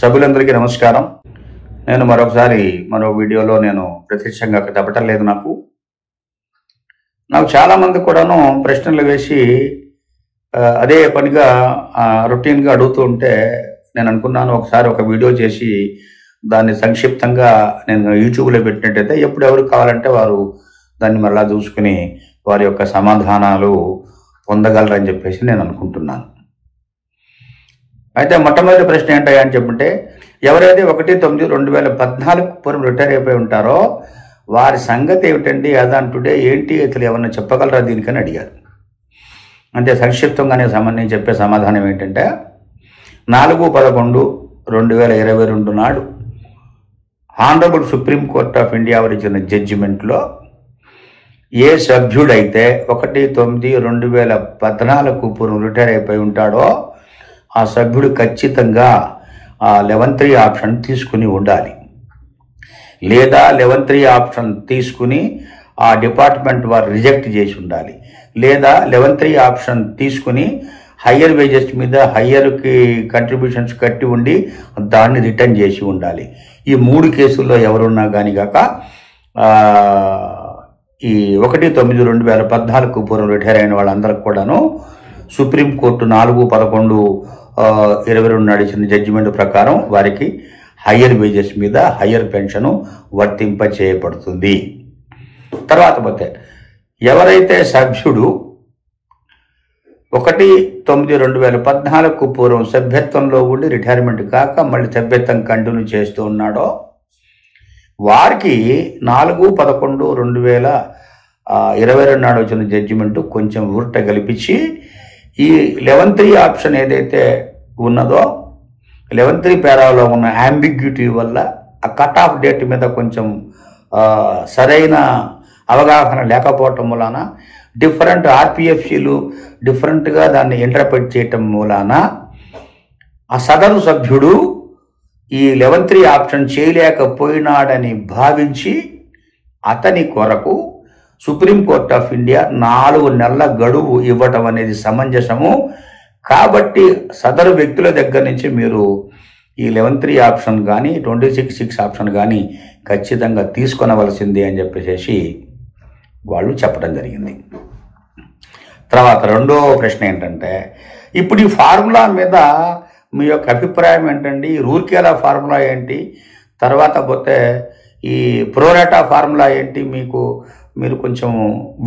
సభ్యులందరికీ నమస్కారం. నేను మరో వీడియోలో నేను ప్రత్యక్షంగా చెప్పటం లేదు. నాకు చాలామంది కూడాను ప్రశ్నలు వేసి అదే పనిగా రొటీన్గా అడుగుతూ ఉంటే నేను అనుకున్నాను ఒకసారి ఒక వీడియో చేసి దాన్ని సంక్షిప్తంగా నేను యూట్యూబ్లో పెట్టినట్టయితే ఎప్పుడు ఎవరికి కావాలంటే వారు దాన్ని మళ్ళా చూసుకుని వారి యొక్క సమాధానాలు పొందగలరని చెప్పేసి నేను అనుకుంటున్నాను. అయితే మొట్టమొదటి ప్రశ్న ఏంటయ్యా అని చెప్పుంటే, ఎవరైతే 1/9/2014 పూర్వం రిటైర్ అయిపోయి ఉంటారో వారి సంగతి ఏమిటండి అదంటుడే ఏంటి, అసలు ఏమన్నా చెప్పగలరా దీనికని అడిగారు. అంటే సంక్షిప్తంగానే నేను చెప్పే సమాధానం ఏంటంటే 4/11/2022 నాడు honourable supreme court of India ఇచ్చిన జడ్జిమెంట్లో ఏ సభ్యుడైతే 1/9/2014 పూర్వం రిటైర్ అయిపోయి ఉంటాడో ఆ సభ్యుడు ఖచ్చితంగా ఆ 11(3) ఆప్షన్ తీసుకుని ఉండాలి. లేదా 11(3) ఆప్షన్ తీసుకుని ఆ డిపార్ట్మెంట్ వారు రిజెక్ట్ చేసి ఉండాలి. లేదా 11(3) ఆప్షన్ తీసుకుని హయ్యర్ వేజెస్ మీద హయ్యర్కి కంట్రిబ్యూషన్స్ కట్టి ఉండి దాన్ని రిటర్న్ చేసి ఉండాలి. ఈ 3 కేసుల్లో ఎవరున్నా కానీ కాక ఈ 1/9/2014 పూర్వం రిటైర్ అయిన వాళ్ళందరికి కూడాను సుప్రీంకోర్టు 4/11/22 నాడు ఇచ్చిన జడ్జిమెంట్ ప్రకారం వారికి హయ్యర్ వేజెస్ మీద హయ్యర్ పెన్షను వర్తింప చేయబడుతుంది. తర్వాత పోతే ఎవరైతే సభ్యుడు 1/9/2014 పూర్వం సభ్యత్వంలో ఉండి రిటైర్మెంట్ కాక మళ్ళీ సభ్యత్వం కంటిన్యూ చేస్తూ ఉన్నాడో వారికి 4/11/2022 నాడు వచ్చిన జడ్జిమెంట్ కొంచెం ఊరట కల్పించి ఈ 11(3) ఆప్షన్ ఏదైతే ఉన్నదో 11(3) పేరాలో ఉన్న అంబిగ్యూటీ వల్ల ఆ కట్ ఆఫ్ డేట్ మీద కొంచెం సరైన అవగాహన లేకపోవటం మూలాన డిఫరెంట్ ఆర్పిఎఫ్సీలు డిఫరెంట్గా దాన్ని ఇంటర్ప్రెట్ చేయటం మూలాన ఆ సదరు సభ్యుడు ఈ 11(3) ఆప్షన్ చేయలేకపోయినాడని భావించి అతని కొరకు సుప్రీంకోర్ట్ ఆఫ్ ఇండియా 4 నెలల గడువు ఇవ్వటం అనేది సమంజసము. కాబట్టి సదరు వ్యక్తుల దగ్గర నుంచి మీరు ఈ 11(3) ఆప్షన్ కానీ 26(6) ఆప్షన్ కానీ ఖచ్చితంగా తీసుకొనవలసింది అని చెప్పేసి వాళ్ళు చెప్పడం జరిగింది. తర్వాత రెండో ప్రశ్న ఏంటంటే, ఇప్పుడు ఈ ఫార్ములా మీద మీ యొక్క అభిప్రాయం ఏంటండి? రూర్కేలా ఫార్ములా ఏంటి, తర్వాత పోతే ఈ ప్రోరాటా ఫార్ములా ఏంటి, మీరు కొంచెం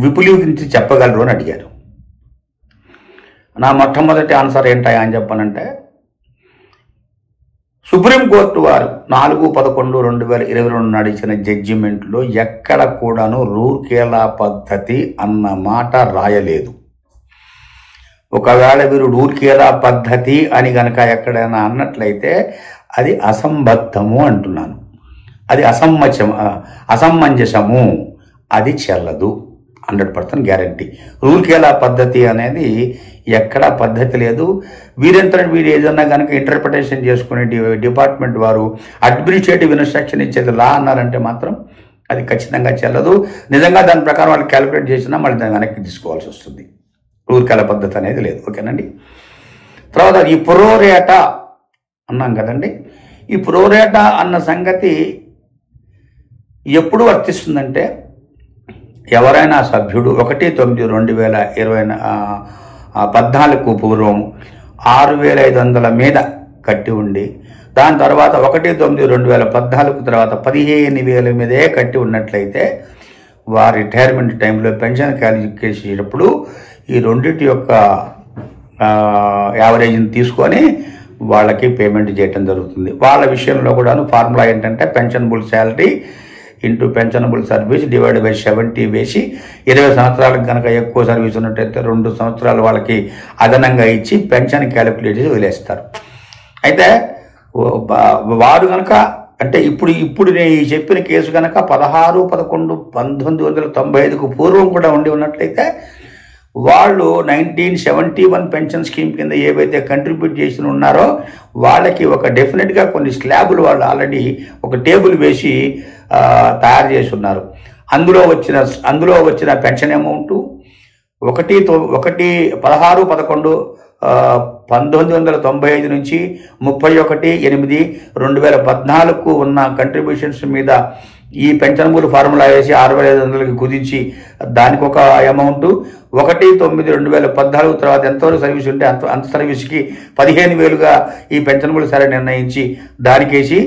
విపులీకరించి చెప్పగలరు అని అడిగారు. నా మొట్టమొదటి ఆన్సర్ ఏంటా అని చెప్పానంటే, సుప్రీంకోర్టు వారు 4/11/2022 నాడు ఇచ్చిన జడ్జిమెంట్లో ఎక్కడ కూడాను రూర్కేలా పద్ధతి అన్న మాట రాయలేదు. ఒకవేళ మీరు రూర్కేలా పద్ధతి అని కనుక ఎక్కడైనా అన్నట్లయితే అది అసంబద్ధము అంటున్నాను. అది అసమంజసము, అది చెల్లదు. 100% గ్యారంటీ. రూర్కేలా పద్ధతి అనేది ఎక్కడా పద్ధతి లేదు. వీరు ఏదన్నా కనుక ఇంటర్ప్రిటేషన్ చేసుకునే డిపార్ట్మెంట్ వారు అడ్మినిస్ట్రేటివ్ ఇన్స్ట్రక్షన్ ఇచ్చేది లా అన్నారంటే మాత్రం అది ఖచ్చితంగా చెల్లదు. నిజంగా దాని ప్రకారం వాళ్ళు క్యాలిక్యులేట్ చేసినా మళ్ళీ దాన్ని వెనక్కి తీసుకోవాల్సి వస్తుంది. రూర్కేలా పద్ధతి అనేది లేదు. ఓకేనండి. తర్వాత ఈ ప్రోరేటా అన్నాం కదండి. ఈ ప్రోరేటా అన్న సంగతి ఎప్పుడు వర్తిస్తుందంటే, ఎవరైనా సభ్యుడు 1/9/2014 పూర్వం 6,500 మీద కట్టి ఉండి దాని తర్వాత 1/9/2014 తర్వాత 15,000 మీదే కట్టి ఉన్నట్లయితే వారి రిటైర్మెంట్ టైంలో పెన్షన్ క్యాలిక్యులేట్ చేసేటప్పుడు ఈ రెండింటి యొక్క యావరేజ్ని తీసుకొని వాళ్ళకి పేమెంట్ చేయటం జరుగుతుంది. వాళ్ళ విషయంలో కూడాను ఫార్ములా ఏంటంటే pensionable salary into pensionable service divide by 70 వేసి 20 సంవత్సరాలకు కనుక ఎక్కువ సర్వీస్ ఉన్నట్టయితే 2 సంవత్సరాలు వాళ్ళకి అదనంగా ఇచ్చి పెన్షన్ క్యాలిక్యులేట్ చేసి వదిలేస్తారు. అయితే వారు కనుక అంటే ఇప్పుడు నేను చెప్పిన కేసు కనుక 16/11/1995 పూర్వం కూడా ఉండి ఉన్నట్లయితే వాళ్ళు 1971 పెన్షన్ స్కీమ్ కింద ఏవైతే కంట్రిబ్యూట్ చేసి ఉన్నారో వాళ్ళకి ఒక డెఫినెట్గా కొన్ని స్లాబులు వాళ్ళు ఆల్రెడీ ఒక టేబుల్ వేసి తయారు చేసి ఉన్నారు. అందులో వచ్చిన పెన్షన్ అమౌంటు 16/11/1995 నుంచి 31/8/2014 ఉన్న కంట్రిబ్యూషన్స్ మీద ఈ పెన్షన్ ఫార్ములా వేసి 6,500కి కుదించి దానికి ఒక అమౌంట్, 1/9/2014 తర్వాత ఎంతవరకు సర్వీస్ ఉంటే అంత సర్వీస్కి 15,000గా ఈ పెన్షన్ సరే నిర్ణయించి దానికేసి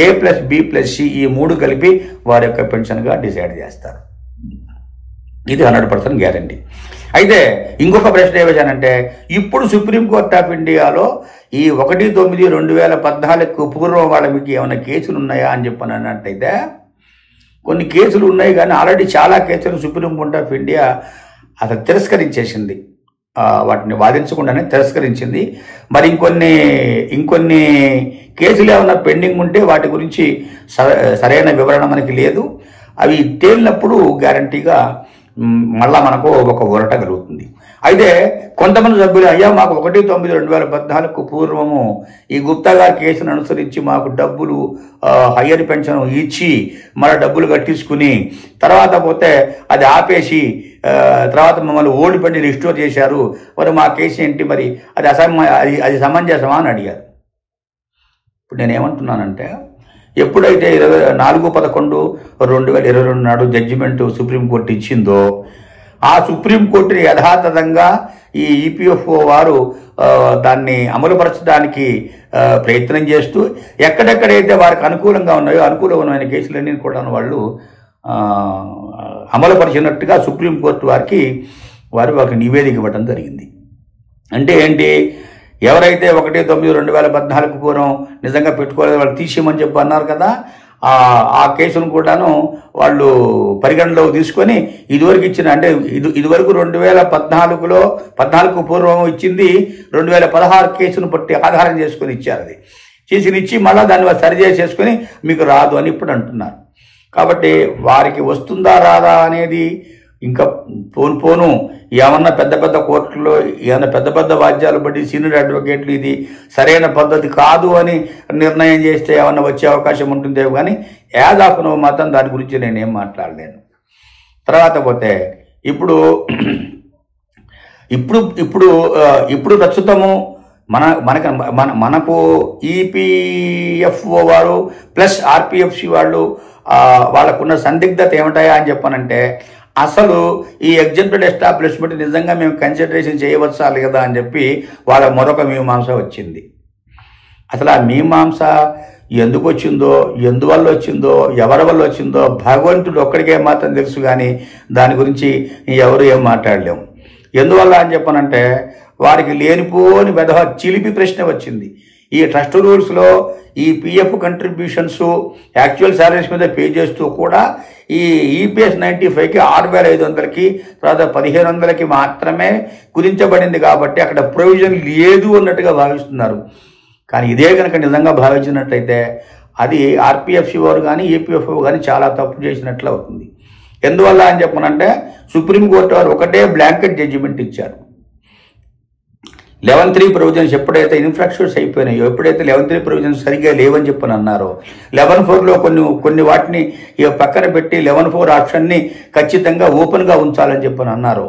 A+B+C ఈ 3 కలిపి వారి యొక్క పెన్షన్గా డిసైడ్ చేస్తారు. ఇది 100% గ్యారంటీ. అయితే ఇంకొక ప్రశ్న ఏమేశానంటే, ఇప్పుడు సుప్రీంకోర్టు ఆఫ్ ఇండియాలో ఈ 1/9/2014 పూర్వం వాళ్ళ మీకు ఏమైనా కేసులు ఉన్నాయా అని చెప్పని అన్నట్టయితే కొన్ని కేసులు ఉన్నాయి, కానీ ఆల్రెడీ చాలా కేసులు సుప్రీంకోర్టు ఆఫ్ ఇండియా అసలు తిరస్కరించేసింది, వాటిని వాదించకుండానే తిరస్కరించింది. మరి ఇంకొన్ని కేసులు ఏమైనా పెండింగ్ ఉంటే వాటి గురించి సరైన వివరణ మనకి లేదు. అవి తేలినప్పుడు గ్యారంటీగా మళ్ళా మనకు ఒక ఊరట కలుగుతుంది. అయితే కొంతమంది సభ్యులు, అయ్యా మాకు 1/9/2014 పూర్వము ఈ గుప్తా గారి కేసును అనుసరించి మాకు డబ్బులు హయ్యర్ పెన్షన్ ఇచ్చి మన డబ్బులు కట్టించుకుని తర్వాత పోతే అది ఆపేసి తర్వాత మమ్మల్ని ఓడిపడి రిస్టోర్ చేశారు, మరి మా కేసు ఏంటి, మరి అది సమంజసమా అని అడిగారు. ఇప్పుడు నేనేమంటున్నానంటే, ఎప్పుడైతే 24/11/2022 నాడు జడ్జిమెంట్ సుప్రీంకోర్టు ఇచ్చిందో ఆ సుప్రీంకోర్టుని యథాతథంగా ఈ ఈపీఎఫ్ఓ వారు దాన్ని అమలుపరచడానికి ప్రయత్నం చేస్తూ ఎక్కడెక్కడైతే వారికి అనుకూలంగా ఉన్నాయో అనుకూలమైన కేసులన్నీ కూడా వాళ్ళు అమలుపరిచినట్టుగా సుప్రీంకోర్టు వారు ఒక నివేదిక ఇవ్వడం జరిగింది. అంటే ఏంటి, ఎవరైతే 1/9/2014 పూర్వం నిజంగా పెట్టుకోలేదు వాళ్ళు తీసేయమని చెప్పి అన్నారు కదా, ఆ కేసును కూడాను వాళ్ళు పరిగణలోకి తీసుకొని ఇదివరకు ఇచ్చిన, అంటే ఇదివరకు 2014 పూర్వం ఇచ్చింది 2016 కేసును బట్టి ఆధారం చేసుకొని ఇచ్చారు. అది ఇచ్చి మళ్ళీ దాన్ని సరి చేసేసుకొని మీకు రాదు అని ఇప్పుడు అంటున్నారు. కాబట్టి వారికి వస్తుందా రాదా అనేది ఇంకా పోను ఏమన్నా పెద్ద పెద్ద కోర్టుల్లో ఏమన్నా పెద్ద వాద్యాలు బట్టి సీనియర్ అడ్వకేట్లు ఇది సరైన పద్ధతి కాదు అని నిర్ణయం చేస్తే ఏమన్నా వచ్చే అవకాశం ఉంటుందేమో, కానీ యాజ్ ఆఫ్ నో మాత్రం దాని గురించి నేనేం మాట్లాడలేను. తర్వాత పోతే ఇప్పుడు ప్రస్తుతము మనకు ఈపీఎఫ్ఓ వారు ప్లస్ ఆర్పిఎఫ్సి వాళ్ళు వాళ్ళకున్న సందిగ్ధత ఏమిటాయా అని చెప్పానంటే, అసలు ఈ ఎగ్జెంప్టెడ్ ఎస్టాబ్లిష్మెంట్ నిజంగా మేము కన్సిడరేషన్ చేయవచ్చా లేదా అని చెప్పి వాళ్ళ మరొక మీమాంస వచ్చింది. అసలు ఆ మీమాంస ఎందుకు వచ్చిందో, ఎందువల్ల వచ్చిందో, ఎవరి వల్ల వచ్చిందో భగవంతుడు ఒక్కడికే మాత్రం తెలుసు, కానీ దాని గురించి ఎవరు ఏం మాట్లాడలేము. ఎందువల్ల అని చెప్పానంటే, వారికి లేనిపోని పెద్ద చిలిపి ప్రశ్న వచ్చింది. ఈ ట్రస్ట్ రూల్స్లో ఈ పిఎఫ్ కంట్రిబ్యూషన్స్ యాక్చువల్ శాలరీస్ మీద పే చేస్తూ కూడా ఈ ఈపీఎస్ 95కి 6,500కి తర్వాత 1,500కి మాత్రమే కుదించబడింది కాబట్టి అక్కడ ప్రొవిజన్ లేదు అన్నట్టుగా భావిస్తున్నారు. కానీ ఇదే కనుక నిజంగా భావించినట్లయితే అది ఆర్పిఎఫ్సి వారు కానీ ఈపీఎఫ్ఓ కానీ చాలా తప్పు చేసినట్లు అవుతుంది. ఎందువల్ల అని చెప్పనంటే, సుప్రీంకోర్టు వారు ఒకటే బ్లాంకెట్ జడ్జిమెంట్ ఇచ్చారు. 11(3) ప్రొవిజన్స్ ఎప్పుడైతే ఇన్ఫ్రాస్ట్రక్చర్స్ అయిపోయినాయో, ఎప్పుడైతే 11(3) ప్రొవిజన్స్ సరిగ్గా లేవని చెప్పని అన్నారో, 11(4)లో కొన్ని వాటిని పక్కన పెట్టి 11(4) ఆప్షన్ని ఖచ్చితంగా ఓపెన్గా ఉంచాలని చెప్పని అన్నారో,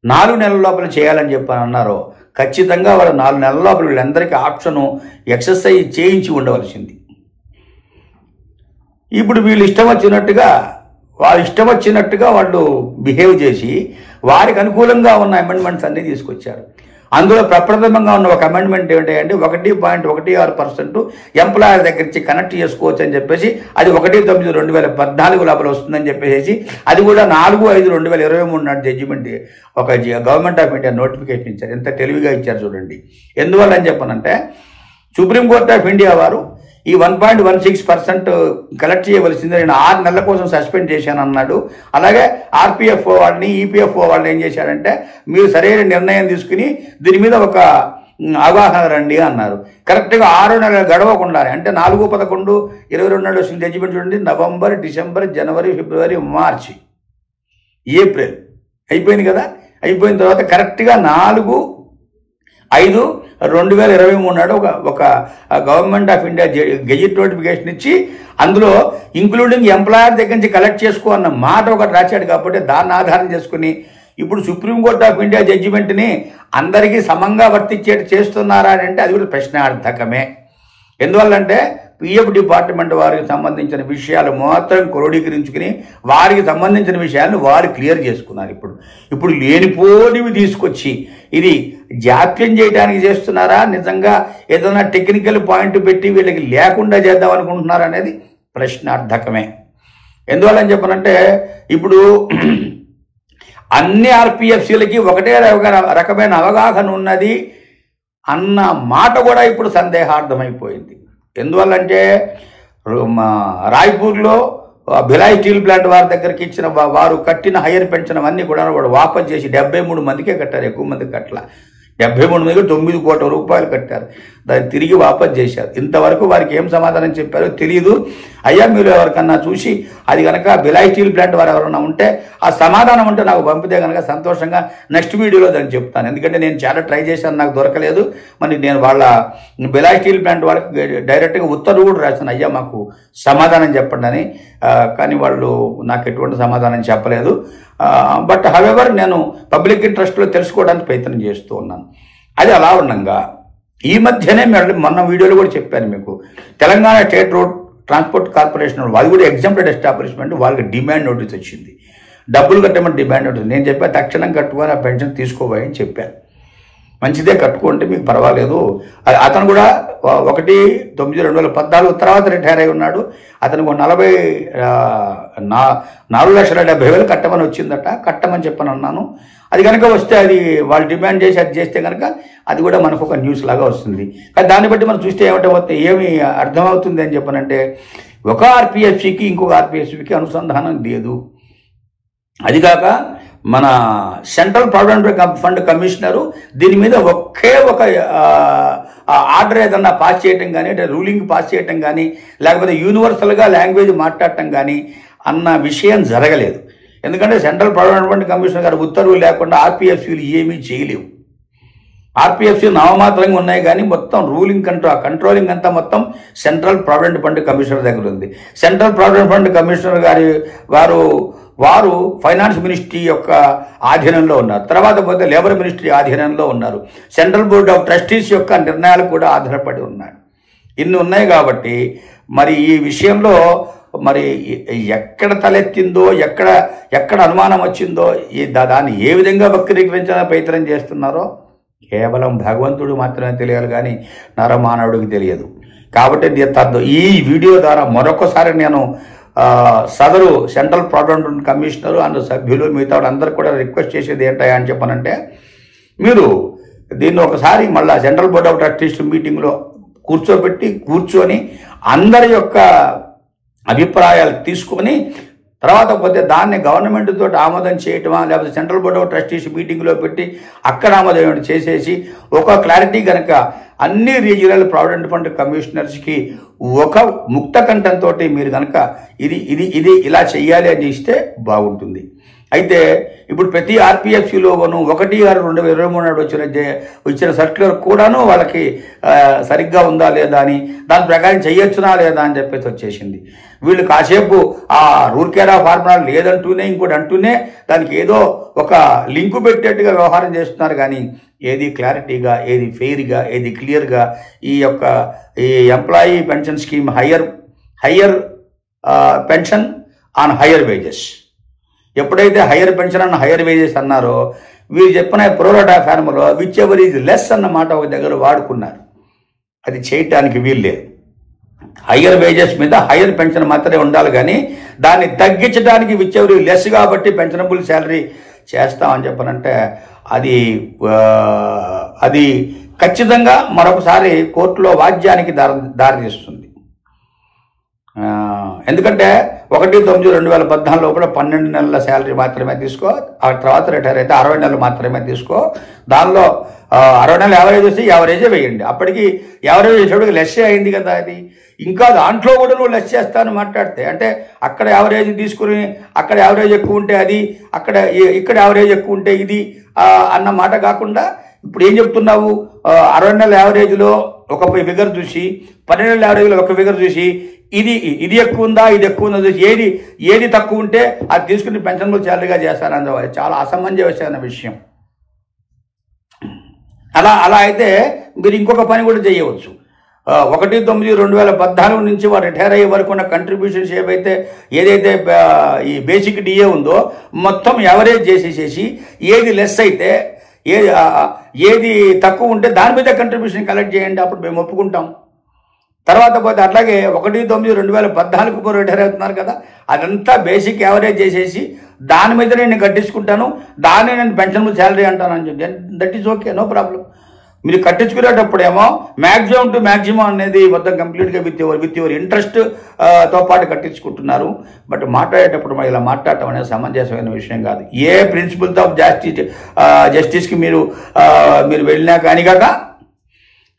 4 నెలల లోపల చేయాలని చెప్పని అన్నారో, ఖచ్చితంగా వాళ్ళు 4 నెలల లోపల వీళ్ళందరికీ ఆప్షను ఎక్సర్సైజ్ చేయించి ఉండవలసింది. ఇప్పుడు వీళ్ళు ఇష్టం వచ్చినట్టుగా వాళ్ళు బిహేవ్ చేసి వారికి అనుకూలంగా ఉన్న అమెండ్మెంట్స్ అన్నీ తీసుకొచ్చారు. అందులో ప్రప్రథమంగా ఉన్న ఒక అమెండ్మెంట్ ఏంటంటే 1.16% ఎంప్లాయర్ దగ్గర నుంచి కనెక్ట్ చేసుకోవచ్చు అని చెప్పేసి, అది 1/9/2014 లోపల వస్తుందని చెప్పేసి, అది కూడా 4/5/2023 నాటి జడ్జిమెంట్ ఒక గవర్నమెంట్ ఆఫ్ ఇండియా నోటిఫికేషన్ ఇచ్చారు. ఎంత తెలివిగా ఇచ్చారు చూడండి. ఎందువల్ల అని చెప్పనంటే, సుప్రీంకోర్టు ఆఫ్ ఇండియా వారు ఈ 1.16% కలెక్ట్ చేయవలసింది నేను 6 నెలల కోసం సస్పెండ్ చేశాను అన్నాడు. అలాగే ఆర్పిఎఫ్ఓ వాళ్ళని ఈపీఎఫ్ఓ వాళ్ళని ఏం చేశారంటే, మీరు సరైన నిర్ణయం తీసుకుని దీని మీద ఒక అవగాహన రండి అన్నారు. కరెక్ట్గా 6 నెలలు గడవకుండానే, అంటే 4/11/22 వచ్చిన జడ్జిమెంట్ చూడండి, నవంబర్, డిసెంబర్, జనవరి, ఫిబ్రవరి, మార్చి, ఏప్రిల్ అయిపోయింది కదా. అయిపోయిన తర్వాత కరెక్ట్గా 4/5/2023 నాడు ఒక government of India gazette notification ఇచ్చి, అందులో ఇంక్లూడింగ్ ఎంప్లాయర్ దగ్గర నుంచి కలెక్ట్ చేసుకో అన్న మాట ఒకటి రాశాడు. కాబట్టి దాన్ని ఆధారం చేసుకుని ఇప్పుడు సుప్రీంకోర్టు ఆఫ్ ఇండియా జడ్జిమెంట్ని అందరికీ సమంగా వర్తించేట్టు చేస్తున్నారా అని అంటే అది కూడా ప్రశ్నార్థకమే. ఎందువల్లంటే పిఎఫ్ డిపార్ట్మెంట్ వారికి సంబంధించిన విషయాలు మాత్రం క్రోడీకరించుకుని వారికి సంబంధించిన విషయాలను వారు క్లియర్ చేసుకున్నారు. ఇప్పుడు లేనిపోనివి తీసుకొచ్చి ఇది జాప్యం చేయడానికి చేస్తున్నారా, నిజంగా ఏదైనా టెక్నికల్ పాయింట్ పెట్టి వీళ్ళకి లేకుండా చేద్దాం అనుకుంటున్నారా అనేది ప్రశ్నార్థకమే. ఎందువల్లని చెప్పనంటే ఇప్పుడు అన్ని ఆర్పిఎఫ్సీలకి ఒకటే రకమైన అవగాహన ఉన్నది అన్న మాట కూడా ఇప్పుడు సందేహార్థమైపోయింది. ఎందువల్లంటే రాయ్పూర్లో భిలాయ్ స్టీల్ ప్లాంట్ వారి దగ్గరికి ఇచ్చిన వారు కట్టిన హైయర్ పెన్షన్ అన్నీ కూడా వాడు వాపస్ చేసి 73 మందికే కట్టారు, ఎక్కువ మందికి కట్టల. 73 మందికి 9 కోట్ల రూపాయలు కట్టారు, దాన్ని తిరిగి వాపస్ చేశారు. ఇంతవరకు వారికి ఏం సమాధానం చెప్పారో తెలియదు. అయ్యా మీరు ఎవరికన్నా చూసి అది కనుక భిలాయ్ స్టీల్ ప్లాంట్ వారు ఎవరైనా ఉంటే ఆ సమాధానం ఉంటే నాకు పంపితే కనుక సంతోషంగా నెక్స్ట్ వీడియోలో దాన్ని చెప్తాను. ఎందుకంటే నేను చాలా ట్రై చేశాను, నాకు దొరకలేదు. మరి నేను వాళ్ళ భిలాయ్ స్టీల్ ప్లాంట్ వాళ్ళకి డైరెక్ట్గా ఉత్తర్వు కూడా రాశాను, అయ్యా మాకు సమాధానం చెప్పండి అని. కానీ వాళ్ళు నాకు ఎటువంటి సమాధానం చెప్పలేదు. బట్ హవెవర్ నేను పబ్లిక్ ఇంట్రెస్ట్లో తెలుసుకోవడానికి ప్రయత్నం చేస్తూ ఉన్నాను. అది అలా ఉండగా ఈ మధ్యనే మొన్న వీడియోలో కూడా చెప్పాను మీకు, Telangana state road transport corporation వాళ్ళు కూడా ఎగ్జాంప్టెడ్ ఎస్టాబ్లిష్మెంట్ వాళ్ళకి డిమాండ్ నోటీస్ వచ్చింది, డబ్బులు కట్టమని డిమాండ్ నోటీస్. నేను చెప్పా తక్షణం కట్టుకొని ఆ పెన్షన్ తీసుకోబోయని చెప్పాను. మంచిదే, కట్టుకుంటే మీకు పర్వాలేదు. అతను కూడా 1/9/2014 తర్వాత రిటైర్ అయి ఉన్నాడు. అతనికి 4,70,000 కట్టమని వచ్చిందట, కట్టమని చెప్పని అన్నాను. అది కనుక వస్తే అది వాళ్ళు డిమాండ్ చేసి అది చేస్తే కనుక అది కూడా మనకు ఒక న్యూస్ లాగా వస్తుంది. కానీ దాన్ని బట్టి మనం చూస్తే ఏమి అర్థమవుతుంది అని చెప్పనంటే ఒక ఆర్పిఎఫ్సికి ఇంకొక ఆర్పిఎఫ్సికి అనుసంధానం లేదు. అదిగాక మన సెంట్రల్ ప్రావిడెంట్ ఫండ్ కమిషనరు దీని మీద ఒకే ఒక ఆర్డర్ ఏదన్నా పాస్ చేయటం కానీ, అంటే రూలింగ్ పాస్ చేయటం కానీ, లేకపోతే యూనివర్సల్గా లాంగ్వేజ్ మాట్లాడటం కానీ అన్న విషయం జరగలేదు. ఎందుకంటే సెంట్రల్ ప్రావిడెంట్ ఫండ్ కమిషనర్ గారు ఉత్తర్వులు లేకుండా ఆర్పిఎఫ్సీలు ఏమీ చేయలేవు. ఆర్పిఎఫ్సీ నామమాత్రంగా ఉన్నాయి కానీ మొత్తం రూలింగ్ కంట్రోలింగ్ అంతా మొత్తం సెంట్రల్ ప్రావిడెంట్ ఫండ్ కమిషనర్ దగ్గర ఉంది. సెంట్రల్ ప్రావిడెంట్ ఫండ్ కమిషనర్ వారు ఫైనాన్స్ మినిస్ట్రీ యొక్క ఆధీనంలో ఉన్నారు. తర్వాత పోతే లేబర్ మినిస్ట్రీ ఆధీనంలో ఉన్నారు. సెంట్రల్ బోర్డ్ ఆఫ్ ట్రస్టీస్ యొక్క నిర్ణయాలు కూడా ఆధారపడి ఉన్నాయి. ఇన్ని ఉన్నాయి కాబట్టి మరి ఈ విషయంలో మరి ఎక్కడ తలెత్తిందో, ఎక్కడ అనుమానం వచ్చిందో, దాన్ని ఏ విధంగా వక్రీకరించాలని ప్రయత్నం చేస్తున్నారో కేవలం భగవంతుడు మాత్రమే తెలియాలి కానీ నరమానవుడికి తెలియదు. కాబట్టి ఈ వీడియో ద్వారా మరొకసారి నేను సదరు సెంట్రల్ ప్రావిడెంట్ కమిషనరు అండ్ సభ్యులు మిగతా అందరూ కూడా రిక్వెస్ట్ చేసేది ఏంటా అని చెప్పనంటే, మీరు దీన్ని ఒకసారి మళ్ళీ సెంట్రల్ బోర్డ్ ఆఫ్ ట్రస్టీస్ మీటింగ్లో కూర్చొని అందరి యొక్క అభిప్రాయాలు తీసుకొని తర్వాత పోతే దాన్ని గవర్నమెంట్ తోటి ఆమోదం చేయటమా, లేకపోతే సెంట్రల్ బోర్డ్ ఆఫ్ ట్రస్టీస్ మీటింగ్లో పెట్టి అక్కడ ఆమోదం చేసేసి ఒక క్లారిటీ కనుక అన్ని రీజినల్ ప్రావిడెంట్ ఫండ్ కమిషనర్స్కి ఒక ముక్త కంఠంతో మీరు కనుక ఇది ఇలా చెయ్యాలి అని ఇస్తే బాగుంటుంది. అయితే ఇప్పుడు ప్రతి ఆర్పిఎఫ్సీలోనూ 1/6/2023 వచ్చిన సర్క్యులర్ కూడాను వాళ్ళకి సరిగ్గా ఉందా లేదా అని, దాని ప్రకారం చెయ్యొచ్చునా లేదా అని చెప్పేసి వచ్చేసింది. వీళ్ళు కాసేపు ఆ రూల్ కేరా ఫార్ములా లేదంటూనే ఇంకోటి అంటూనే దానికి ఏదో ఒక లింకు పెట్టేట్టుగా వ్యవహారం చేస్తున్నారు. కానీ ఏది క్లారిటీగా, ఏది ఫెయిర్గా, ఏది క్లియర్గా ఈ employee pension scheme higher pension on higher wages, ఎప్పుడైతే higher pension and higher wages అన్నారో వీరు చెప్పిన ప్రోరాటా ఫార్ములో విచ్ ఎవర్ ఈజ్ లెస్ అన్న మాట ఒక దగ్గర వాడుకున్నారు. అది చేయటానికి వీల్లేదు. హయ్యర్ వేజెస్ మీద హయ్యర్ పెన్షన్ మాత్రమే ఉండాలి కానీ దాన్ని తగ్గించడానికి విచ్ ఎవర్ లెస్ కాబట్టి పెన్షనబుల్ శాలరీ చేస్తామని చెప్పనంటే అది ఖచ్చితంగా మరొకసారి కోర్టులో వాద్యానికి దారితీస్తుంది. ఎందుకంటే 1/9/2014 లోపల 12 నెలల శాలరీ మాత్రమే తీసుకో, ఆ తర్వాత రిటైర్ అయితే 60 నెలలు మాత్రమే తీసుకో. దానిలో 60 నెలలు యావరేజ్ వస్తే యావరేజే వేయండి. అప్పటికి యావరేజ్ వేసేప్పటికి లెస్ అయింది కదా. అది ఇంకా దాంట్లో కూడా నువ్వు లెస్ చేస్తాను మాట్లాడితే, అంటే అక్కడ యావరేజ్ తీసుకుని అక్కడ యావరేజ్ ఎక్కువ ఉంటే అది, ఇక్కడ యావరేజ్ ఎక్కువ ఉంటే ఇది అన్న మాట కాకుండా ఇప్పుడు ఏం చెప్తున్నావు, 60 నెలల యావరేజ్లో ఒక ఫిగర్ చూసి 12 నెలల యావరేజ్లో ఒక ఫిగర్ చూసి ఇది ఎక్కువ ఉందా, ఇది ఎక్కువ ఉందా, ఏది తక్కువ ఉంటే అది తీసుకుని పెన్షనబుల్ శాలరీగా చేస్తారని చాలా అసమంజసమైన విషయం. అలా అయితే మీరు ఇంకొక పని కూడా చేయవచ్చు. 1/9/2014 నుంచి వారు రిటైర్ అయ్యే వరకు ఉన్న కంట్రిబ్యూషన్స్ ఏదైతే ఈ బేసిక్ డిఏ ఉందో మొత్తం యావరేజ్ చేసేసేసి ఏది లెస్ అయితే ఏది తక్కువ ఉంటే దాని మీద కంట్రిబ్యూషన్ కలెక్ట్ చేయండి, అప్పుడు మేము ఒప్పుకుంటాం. తర్వాత పోతే అట్లాగే 1/9/2014 రిటైర్ అవుతున్నారు కదా, అదంతా బేసిక్ యావరేజ్ చేసేసి దాని మీద నేను కట్టించుకుంటాను, దాన్ని నేను పెన్షనబుల్ శాలరీ అంటాను అని చెప్పి that is okay, no problem. మీరు కట్టించుకునేటప్పుడేమో మ్యాక్సిమం టు మ్యాక్సిమం అనేది మొత్తం కంప్లీట్గా విత్ యువర్ ఇంట్రెస్ట్ తో పాటు కట్టించుకుంటున్నారు. బట్ మాట్లాడేటప్పుడు ఇలా మాట్లాడటం అనేది సమంజసమైన విషయం కాదు. ఏ ప్రిన్సిపల్స్ ఆఫ్ జస్టిస్కి మీరు వెళ్ళినా కానీ కాక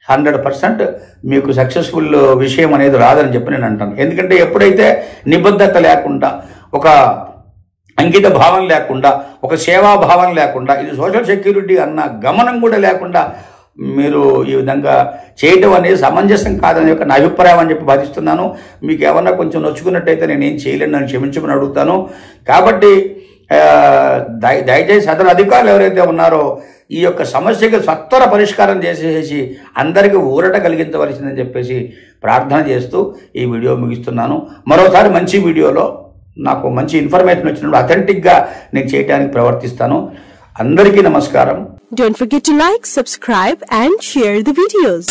100% మీకు సక్సెస్ఫుల్ విషయం అనేది రాదని చెప్పి నేను అంటాను. ఎందుకంటే ఎప్పుడైతే నిబద్ధత లేకుండా, ఒక అంకిత భావం లేకుండా, ఒక సేవా భావం లేకుండా, ఇది సోషల్ సెక్యూరిటీ అన్న గమనం కూడా లేకుండా మీరు ఈ విధంగా చేయటం అనేది సమంజసం కాదని యొక్క నా అభిప్రాయం అని చెప్పి భావిస్తున్నాను. మీకు ఏమన్నా కొంచెం నొచ్చుకున్నట్టయితే నేను ఏం చేయలేను, నన్ను క్షమించమని అడుగుతాను. కాబట్టి దయచేసి సదరు అధికారులు ఎవరైతే ఉన్నారో ఈ యొక్క సమస్యకి సత్వర పరిష్కారం చేసేసి అందరికీ ఊరట కలిగించవలసిందని చెప్పేసి ప్రార్థన చేస్తూ ఈ వీడియో ముగిస్తున్నాను. మరోసారి మంచి వీడియోలో నాకు మంచి ఇన్ఫర్మేషన్ వచ్చినప్పుడు అథెంటిక్గా నేను చేయడానికి ప్రవర్తిస్తాను. అందరికీ నమస్కారం. Don't forget to like, subscribe and share the videos.